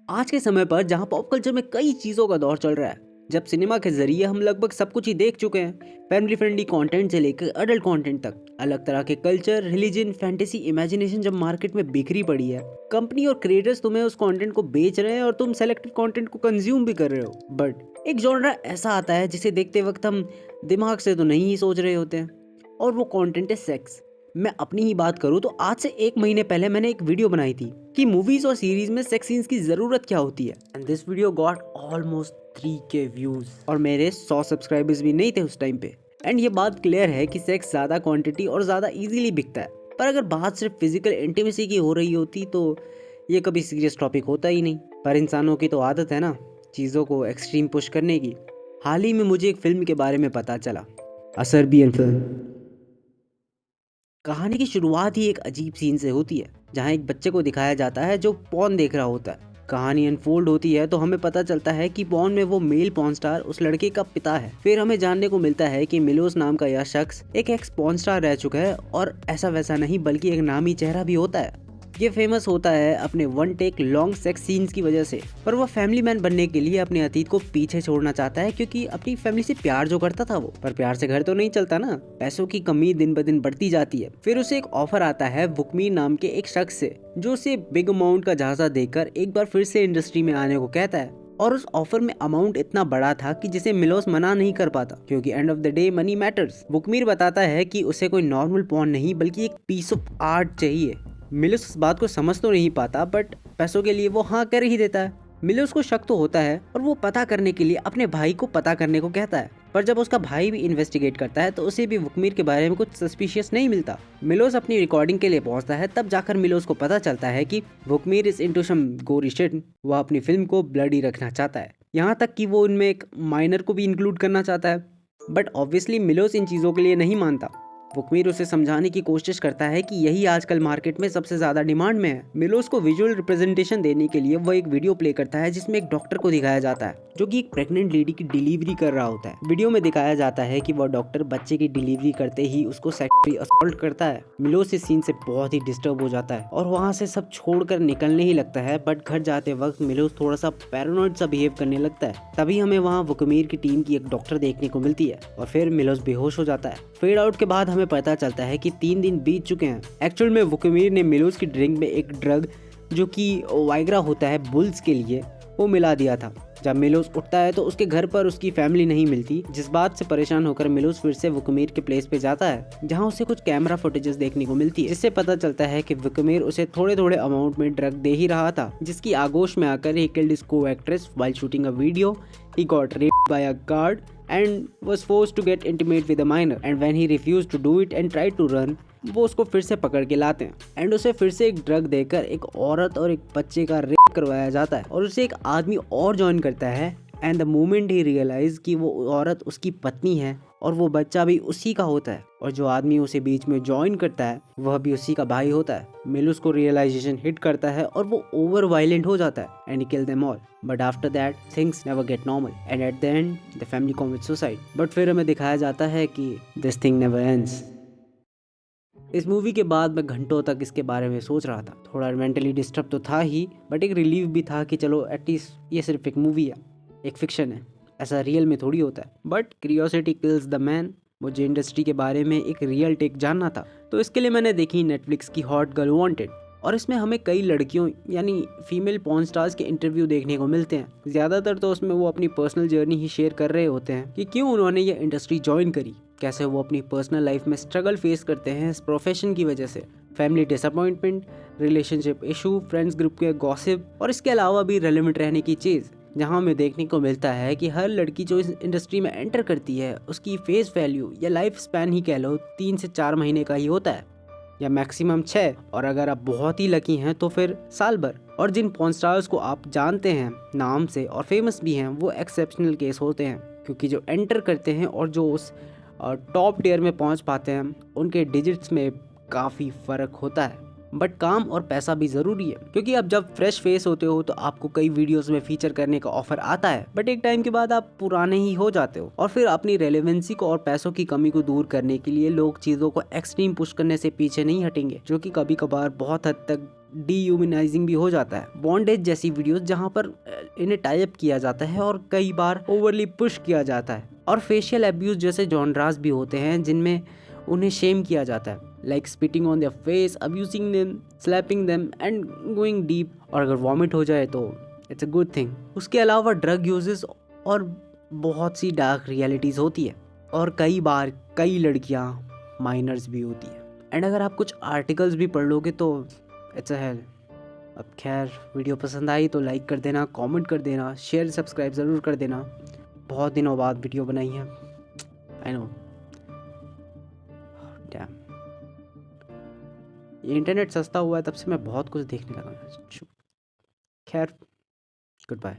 आज के समय पर जहां पॉप कल्चर में कई चीज़ों का दौर चल रहा है, जब सिनेमा के जरिए हम लगभग सब कुछ ही देख चुके हैं, फैमिली फ्रेंडली कंटेंट से लेकर अडल्ट कंटेंट तक, अलग तरह के कल्चर, रिलीजन, फैंटेसी, इमेजिनेशन जब मार्केट में बिखरी पड़ी है, कंपनी और क्रिएटर्स तुम्हें उस कंटेंट को बेच रहे हैं और तुम सेलेक्टेड कंटेंट को कंज्यूम भी कर रहे हो। बट एक जॉनरा ऐसा आता है जिसे देखते वक्त हम दिमाग से तो नहीं ही सोच रहे होते हैं, और वो कंटेंट है सेक्स। मैं अपनी ही बात करूँ तो आज से 1 महीने पहले मैंने एक वीडियो बनाई थी कि मूवीज और सीरीज में सेक्स सीन्स की जरूरत क्या होती है, and this video got almost 3K views और मेरे 100 सब्सक्राइबर्स भी नहीं थे उस टाइम पे। एंड ये बात क्लियर है कि सेक्स ज्यादा क्वांटिटी और ज्यादा इजीली बिकता है, पर अगर बात सिर्फ फिजिकल इंटीमेसी की हो रही होती तो ये कभी सीरियस टॉपिक होता ही नहीं। पर इंसानों की तो आदत है ना चीज़ों को एक्सट्रीम पुश करने की। हाल ही में मुझे एक फिल्म के बारे में पता चला, अ सर्बियन फिल्म। कहानी की शुरुआत ही एक अजीब सीन से होती है जहां एक बच्चे को दिखाया जाता है जो पॉर्न देख रहा होता है। कहानी अनफोल्ड होती है तो हमें पता चलता है कि पॉर्न में वो मेल पॉर्न स्टार उस लड़के का पिता है। फिर हमें जानने को मिलता है कि मिलोस नाम का यह शख्स एक एक्स पॉर्न स्टार रह चुका है, और ऐसा वैसा नहीं बल्कि एक नामी चेहरा भी होता है। ये फेमस होता है अपने one take long sex scenes की वजह से, पर वो फैमिली मैन बनने के लिए अपने अतीत को पीछे छोड़ना चाहता है क्योंकि अपनी फैमिली से प्यार जो करता था वो। पर प्यार से घर तो नहीं चलता ना, पैसों की कमी दिन ब दिन बढ़ती जाती है। फिर उसे एक ऑफर आता है वुकमीर नाम के एक शख्स से, जो उसे बिग अमाउंट का झांसा देकर एक बार फिर से इंडस्ट्री में आने को कहता है। और उस ऑफर में अमाउंट इतना बड़ा था कि जिसे मिलोस मना नहीं कर पाता, क्योंकि end of the day money matters. बुकमीर बताता है कि उसे कोई नॉर्मल पॉर्न नहीं बल्कि एक पीस ऑफ आर्ट चाहिए। मिलोस इस बात को समझ तो नहीं पाता, बट पैसों के लिए वो हाँ कर ही देता है। मिलोस को शक तो होता है और वो पता करने के लिए अपने भाई को पता करने को कहता है, पर जब उसका भाई भी इन्वेस्टिगेट करता है तो उसे भी वुकमीर के बारे में कुछ सस्पिशियस नहीं मिलता। मिलोस अपनी रिकॉर्डिंग के लिए पहुंचता है, तब जाकर मिलोस को पता चलता है कि वुकमीर इज इनटू सम गोरी शिट। वह अपनी फिल्म को ब्लडी रखना चाहता है, यहाँ तक कि वो उनमें एक माइनर को भी इंक्लूड करना चाहता है। बट ऑब्वियसली मिलोस इन चीज़ों के लिए नहीं मानता। वुकमीर उसे समझाने की कोशिश करता है कि यही आजकल मार्केट में सबसे ज्यादा डिमांड में है। मिलोस को विजुअल रिप्रेजेंटेशन देने के लिए वो एक वीडियो प्ले करता है जिसमें एक डॉक्टर को दिखाया जाता है जो कि एक प्रेग्नेंट लेडी की डिलीवरी कर रहा होता है। वीडियो में दिखाया जाता है कि वह डॉक्टर बच्चे की डिलीवरी करते ही उसको सेक्सुअली असॉल्ट करता है। मिलोस इस सीन से बहुत ही डिस्टर्ब हो जाता है और वहाँ से सब छोड़कर निकलने ही लगता है, बट घर जाते वक्त मिलोस थोड़ा सा पैरानॉइड सा बिहेव करने लगता है। तभी हमें वहाँ वुकमीर की टीम की एक डॉक्टर देखने को मिलती है और फिर मिलोस बेहोश हो जाता है। फेड आउट के बाद हमें पता चलता है कि 3 दिन बीत चुके हैं। एक्चुअल में वुकमीर ने मिलोस की ड्रिंक में एक ड्रग जो कि वाइग्रा होता है बुल्स के लिए, वो मिला दिया था। जब मिलोस उठता है तो उसके घर पर उसकी फैमिली नहीं मिलती, जिस बात से परेशान होकर मिलोस फिर से वुकमीर के प्लेस पे जाता है जहां उसे कुछ कैमरा फुटेजेस देखने को मिलती है, जिससे पता चलता है कि वुकमीर उसे थोड़े थोड़े अमाउंट में ड्रग दे ही रहा था, जिसकी आगोश में आकर ही killed his co-actress while shooting a video. He got raped by a guard and was forced to get intimate with a minor, and when he refused to do it and tried to run, वो उसको फिर से पकड़ के लाते हैं and उसे फिर से एक ड्रग देकर एक औरत और एक बच्चे का रेप करवाया जाता है, और उसे एक आदमी और ज्वाइन करता है। And the moment he realize कि वो औरत उसकी पत्नी है और वो बच्चा भी उसी का होता है, और जो आदमी उसे बीच में ज्वाइन करता है वह भी उसी का भाई होता है। मिलोस को रियलाइजेशन हिट करता है और वो ओवर वायलेंट हो जाता है and kill them all. But after that things never get normal and at the end the family commit suicide. But फिर हमें दिखाया जाता है कि दिस थिंग नेवर एंड्स। इस मूवी के बाद मैं घंटों तक इसके बारे में सोच रहा था। थोड़ा मेंटली डिस्टर्ब तो था ही, बट एक रिलीफ भी था कि चलो एटलीस्ट ये सिर्फ एक मूवी है, एक फिक्शन है, ऐसा रियल में थोड़ी होता है। But curiosity kills the man. मुझे इंडस्ट्री के बारे में एक रियल टेक जानना था, तो इसके लिए मैंने देखी नेटफ्लिक्स की हॉट गर्ल वांटेड, और इसमें हमें कई लड़कियों यानी फीमेल पॉर्न स्टार्स के इंटरव्यू देखने को मिलते हैं। ज़्यादातर तो उसमें वो अपनी पर्सनल जर्नी ही शेयर कर रहे होते हैं कि क्यों उन्होंने ये इंडस्ट्री ज्वाइन करी, कैसे वो अपनी पर्सनल लाइफ में स्ट्रगल फेस करते हैं इस प्रोफेशन की वजह से, family disappointment, relationship issue, friends group के गॉसिप, और इसके अलावा भी रेलेवेंट रहने की चीज़, जहाँ हमें देखने को मिलता है कि हर लड़की जो इस इंडस्ट्री में एंटर करती है उसकी फेस वैल्यू या लाइफ स्पैन ही कह लो 3 से 4 महीने का ही होता है, या मैक्सिमम 6, और अगर आप बहुत ही लकी हैं तो फिर साल भर। और जिन पॉर्न स्टार्स को आप जानते हैं नाम से और फेमस भी हैं, वो एक्सेप्शनल केस होते हैं, क्योंकि जो एंटर करते हैं और जो उस टॉप टियर में पहुंच पाते हैं उनके डिजिट्स में काफ़ी फ़र्क होता है। बट काम और पैसा भी ज़रूरी है, क्योंकि अब जब फ्रेश फेस होते हो तो आपको कई वीडियोस में फीचर करने का ऑफर आता है, बट एक टाइम के बाद आप पुराने ही हो जाते हो। और फिर अपनी रेलेवेंसी को और पैसों की कमी को दूर करने के लिए लोग चीज़ों को एक्सट्रीम पुश करने से पीछे नहीं हटेंगे, जो कि कभी कभार बहुत हद तक डीह्यूमनाइजिंग भी हो जाता है। बॉन्डेज जैसी वीडियोस जहां पर इन्हें टाइप किया जाता है और कई बार ओवरली पुश किया जाता है। और फेशियल एब्यूज जैसे जॉनरास भी होते हैं जिनमें उन्हें शेम किया जाता है, like spitting on their face, abusing them, slapping them and going deep. और अगर वॉमिट हो जाए तो इट्स अ गुड थिंग। उसके अलावा ड्रग यूजेस और बहुत सी डार्क रियलिटीज़ होती है, और कई बार कई लड़कियां माइनर्स भी होती है। एंड अगर आप कुछ आर्टिकल्स भी पढ़ लोगे तो इट्स अ हेल। अब खैर, वीडियो पसंद आई तो लाइक कर देना, कमेंट कर देना, शेयर सब्सक्राइब ज़रूर कर देना। बहुत दिनों बाद वीडियो बनाई है, आई नो, डैम। ये इंटरनेट सस्ता हुआ है तब से मैं बहुत कुछ देखने लगा। खैर, गुड बाय।